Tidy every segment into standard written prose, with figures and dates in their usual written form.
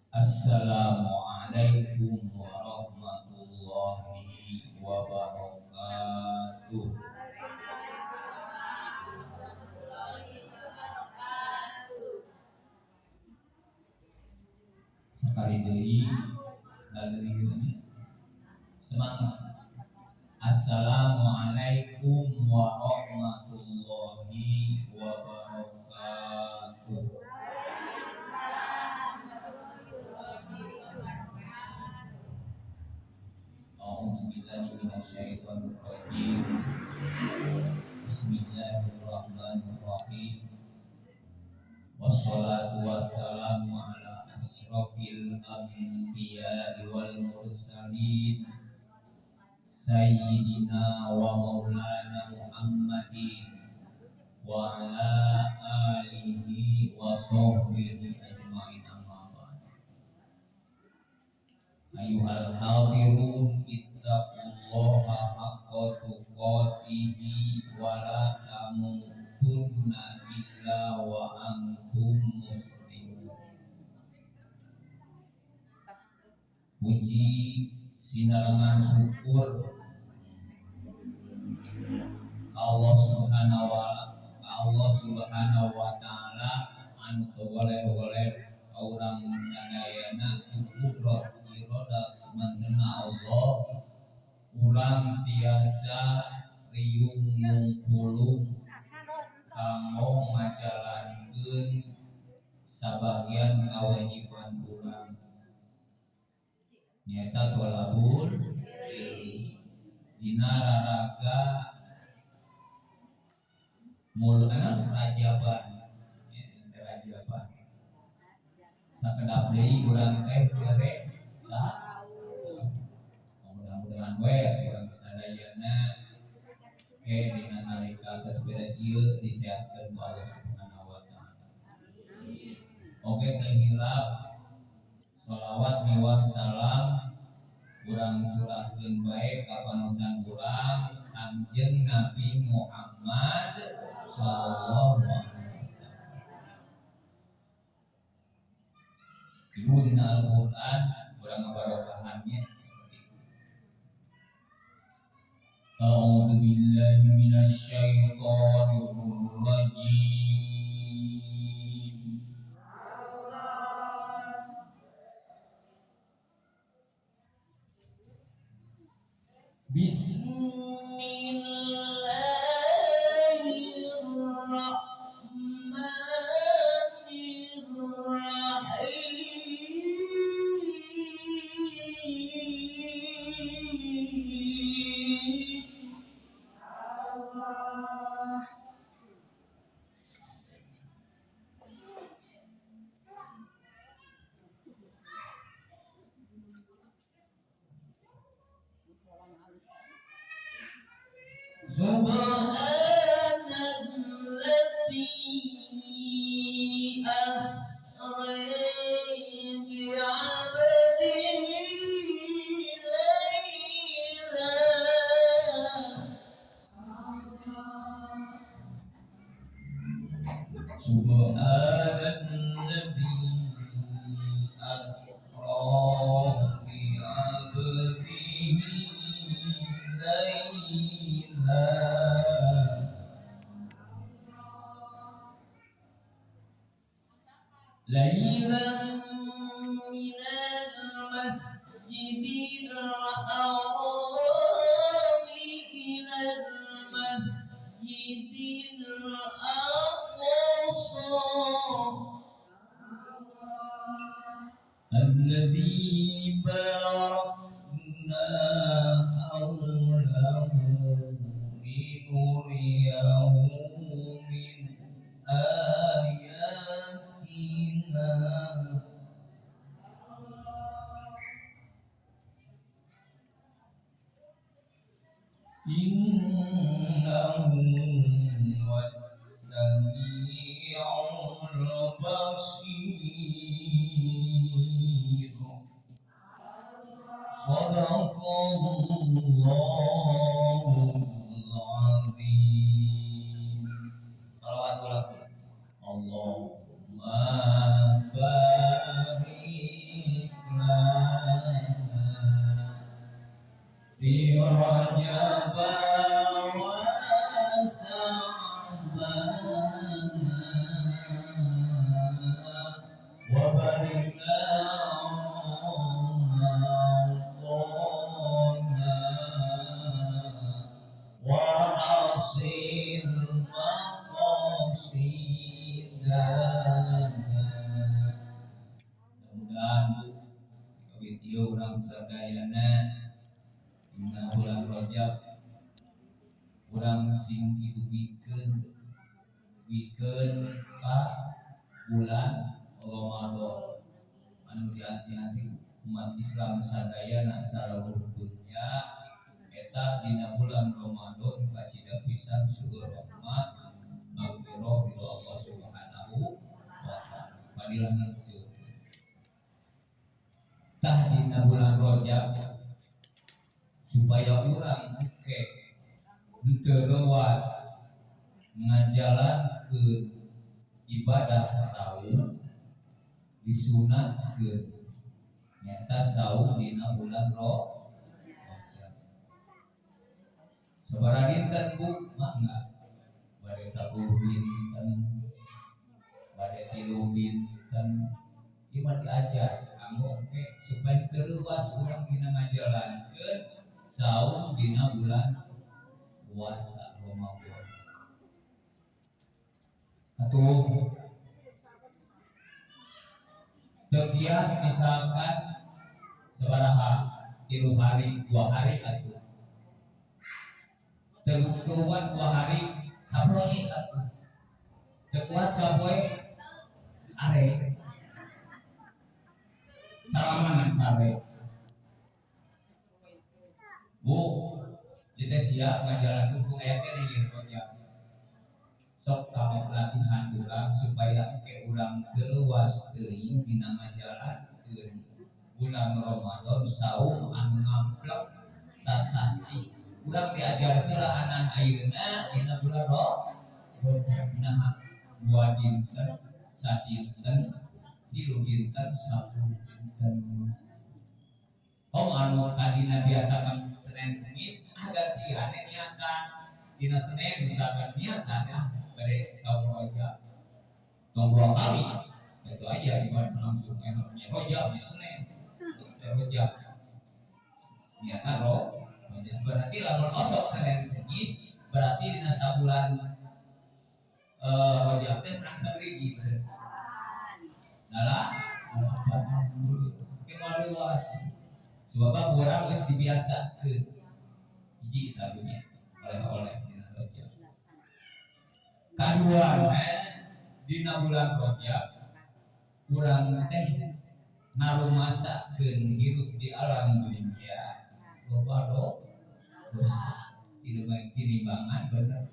Assalamualaikum warahmatullahi wabarakatuh. Sekali deui lagi semangat. Assalamualaikum warahmatullahi wabarakatuh. A'udzubillahi minasyaitonir rajim. Bismillahirrahmanirrahim. Wassalatu wassalamu ala asyrafil anbiya'i wal mursalin Sayyidina wa maulana Muhammadin wa ala alihi wa sahbihi ajma'in, amma ba'd. Ayyuhal hadirun ittaqullaha haqqa tuqatihi wa la tamutunna illa wa antum muslimun. Puji sinarangan syukur Allah Subhanahu wa taala anu teu boleh urang sadayana kudrat iroda mantenna Allah urang tiasa riung mungkulung kanggo ngajalankeun sabagian kawajiban urang nyata tolabul dina raraga rajaban sakedap deui urang teh tere mudah-mudahan we urang sadayana ke dina nalika geus beres ieu disehatkeun ku Allah Subhanahu wa taala. Oge teh hilap sholawat miwah salam urang curahkeun bae ka panutan urang Kanjeng Nabi Muhammad sallallahu alaihi wasallam. Ibu dina Al-Qur'an urang ngabarokahannya seperti itu. A'udzu billahi minasyaitonir rajim. Subhanalladzi asra bi'abdihi laylan. Subhanalladzi asra bi'abdihi ليلا من المسجد الحرام إلى المسجد الأقصى الذي باركنا حوله لنريه من آياتنا إنه هو السميع البصير. صدق الله العظيم. Salawat ulang. Allahumma barik video orang sadayana dina bulan Rajab urang sing hidupikeun ka bulan Ramadan anu dianti-anti umat Islam sadayana saluruh dunya eta dina bulan Ramadan kacida pisan seueur rahmat magfirah ridho Allah Subhanahu wa taala padilangan seueur tah dina bulan Rajab supaya urang oke teu leuwas ngajalankeun ibadah saum disunatkeun nyata saum dina bulan Rajab. Sabaraha dinten Bu? Mangga bade 10 dinten bade 3 dinten ieu mah diajar kanggo oke supaya teu leuwas urang dina ngajalankeun saum dina bulan puasa Ramadan. Atuh tegian misalkan sabaraha 3 hari 2 hari atuh keluar 2 hari sapoe atuh tekuat sapoe sare salaman sare Bu kita siap ngajalan hukum ayat ini gitu sok kamu latihan urang supaya ke urang teluas teuing dina ngajalankeun bulan Ramadan saum anu ngamplek sasasi urang diajarkeun anan ayeuna dina bulan Rajab nah 2 dinten sadinten 3 dinten 10 dinten anu kadina biasa kan Senin Kamis gantian niatan dina Senin misalkan niatan bade saum Rajab tong 2 kali itu aja ibarat langsung enaknya Rajab di Senin terus Rajab niatan Rajab berarti lamun osok Senin Kamis berarti dina sabulan Rajab teh menang sabrigi berarti dalam keluas sebab orang geus dibiasakeun hiji tabunya oleh dina Rajab. Kadua dina bulan Rajab urang teh ngarumasakeun hirup di alam dunia loba dosa tidak baik tinimbangan bener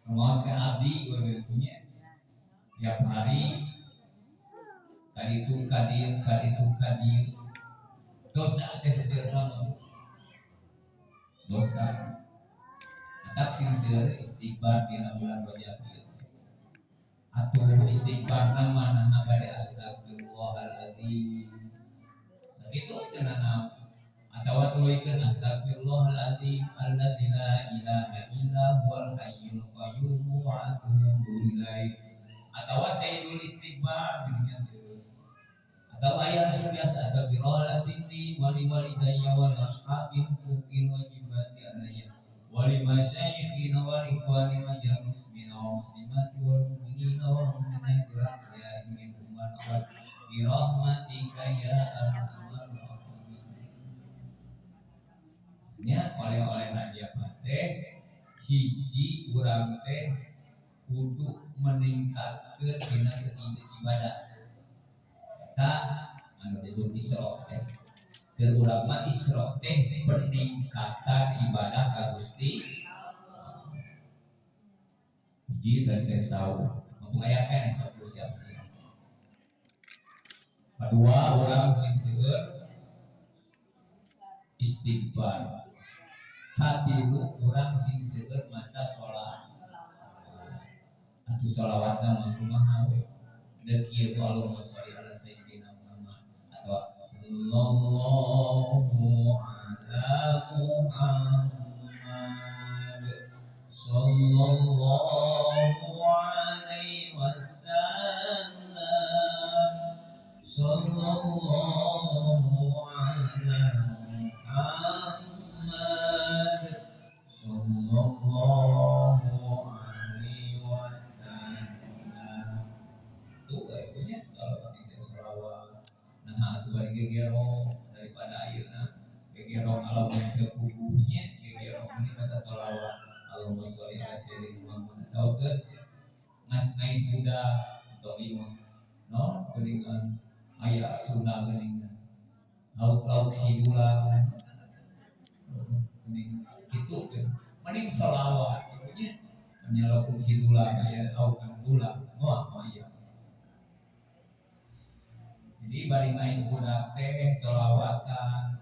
ngoskeun abdi urang punya tiap hari kaditu kadieu dosa teh seseueurna dosa tak sing seueur istighfar dina bulan Rajab ieu atuh istighfarna manehna bade astagfirullahaladzim sakitu cenah atawa tuluykeun astagfirullahaladzim alladzi la ilaha illa huwal hayyul qayyum wa atubu ilaih atawa sayyidul istighfar dirinya seueur atau ayat biasa astagfirullahaladzim wa li walidayya wa li ashabil huquqil wajibati alayya wa li masyayikhina wa li ikhwani wa jami'il muslimina wa muslimati wal mu'minina wal mu'minati rahmatan minhum wa bi rahmatika ya arhamar rahimin. Nya oleh Rajab teh hiji urang teh kudu meningkatkeun dina segi ibadah anu disebut Isra teh keur urang mah Isra teh peningkatan ibadah ka Gusti hiji teh saum mumpung aya keneh sok siap-siap kadua urang sing seueur istighfar katilu urang sing seueur maca salat atuh shalawatna mah kumaha we dan kieu Allahumma sholli ala sayyidina Muhammad atau sallallahu ala Muhammad sallallahu alaihi wasallam sallallahu ala Muhammad sallallahu alaihi wasallam. Tuh punya salawat isi salawat. Nah, itu bari gegero daripada ayeuna gegero alam yang kubuhnya gegero ini baca salawat. Allahumma sholli ala sayyidina Muhammad. Tahu ke ngais Buddha atau imam no geningan aya Sunda geningan lauk sidulang gening kitu kan mending selawat nya menyalakan sidulang aya lauk ulang moal aya. Jadi bari ngais budak teh selawatan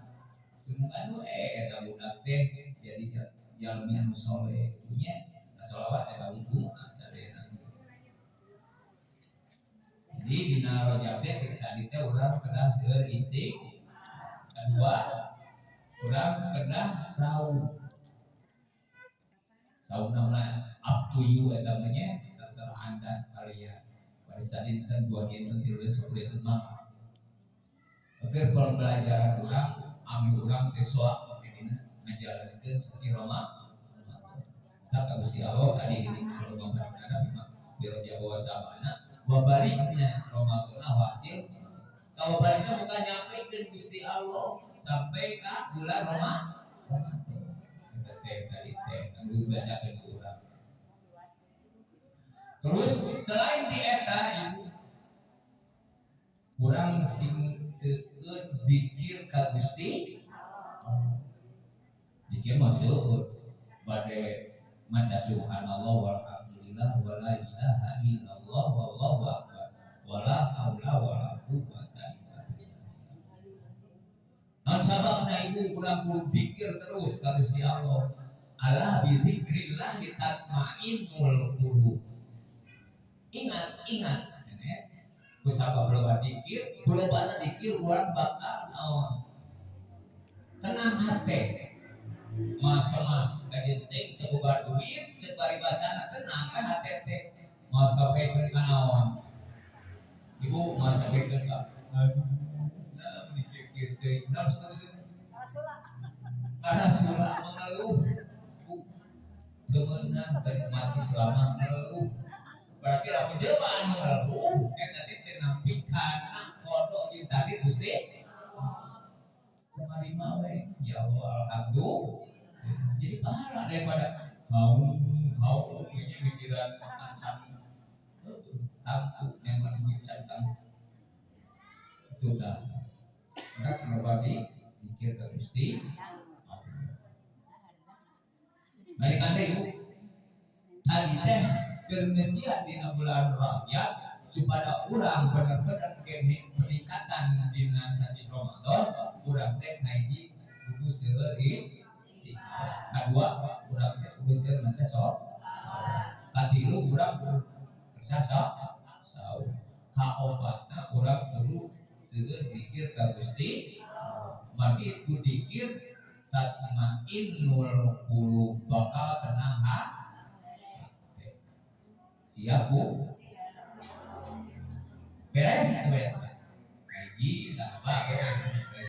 sunungan eta budak teh jadi jalmi anu soleh nya selawat eta buku sadayana. Jadi dina Rajab teh cerita teh urang kedah seueur kedua urang kedah saum namanya up to you eta nya terserah anda sekalian. Pada saat dinten 2 dinten 3 dinten 10 dinten mah keur pembelajaran urang ami urang teh soal dina ngajalankeun sesi Roma. Tak Gusti Allah tadi gini kalau mambarana biro Jawa sabana wabaliknya Ramadan hasil kalau baliknya bukan nyampe ke Gusti Allah sampai ke bulan Ramadan teh tadi teh anggur bacakeun urang. Terus selain di eta ibu urang sing seueur zikir ka Gusti zikir mah seueur bade maca subhanallah walhamdulillah wala ilaha illallah wallahu akbar wala haula wala quwwata illa billah. Naon sababna ibu urang kudu zikir terus ka Gusti Allah. Ala bi dzikrillah tatmainnul qulub. Ingat kusabab loba zikir, kulobana zikir urang bakal tenang hate. Macam kajenting coba duit cebari basana tenang kan hati teh mau sampaikan ke naon ibu mau sampaikan ke nah mikir teh benar seperti itu karena sulah mengeluh temenan mati selama mengeluh berarti lamun jelema anu mengeluh eta teh teu nampikan kodok ieu tadi Gusti kemari mawe ya Allah alhamdulillah. Jadi pahala daripada mau ini mikiran macam tampu yang mengucapkan itu dah. Mereka semoga dikir ke Gusti. Mari anda ibu tadi teh kermesian di bulan Rajab supaya orang benar-benar peningkatan di sasi Ramadan orang teh ngaji kudu seueur kadua urang teh kudu seueur maca katilu urang kersa saum kaopatna urang kudu seueur zikir ka Gusti mangki ku zikir tatmainnul qulub bakal tenang hati. Siap Bu? Beres we.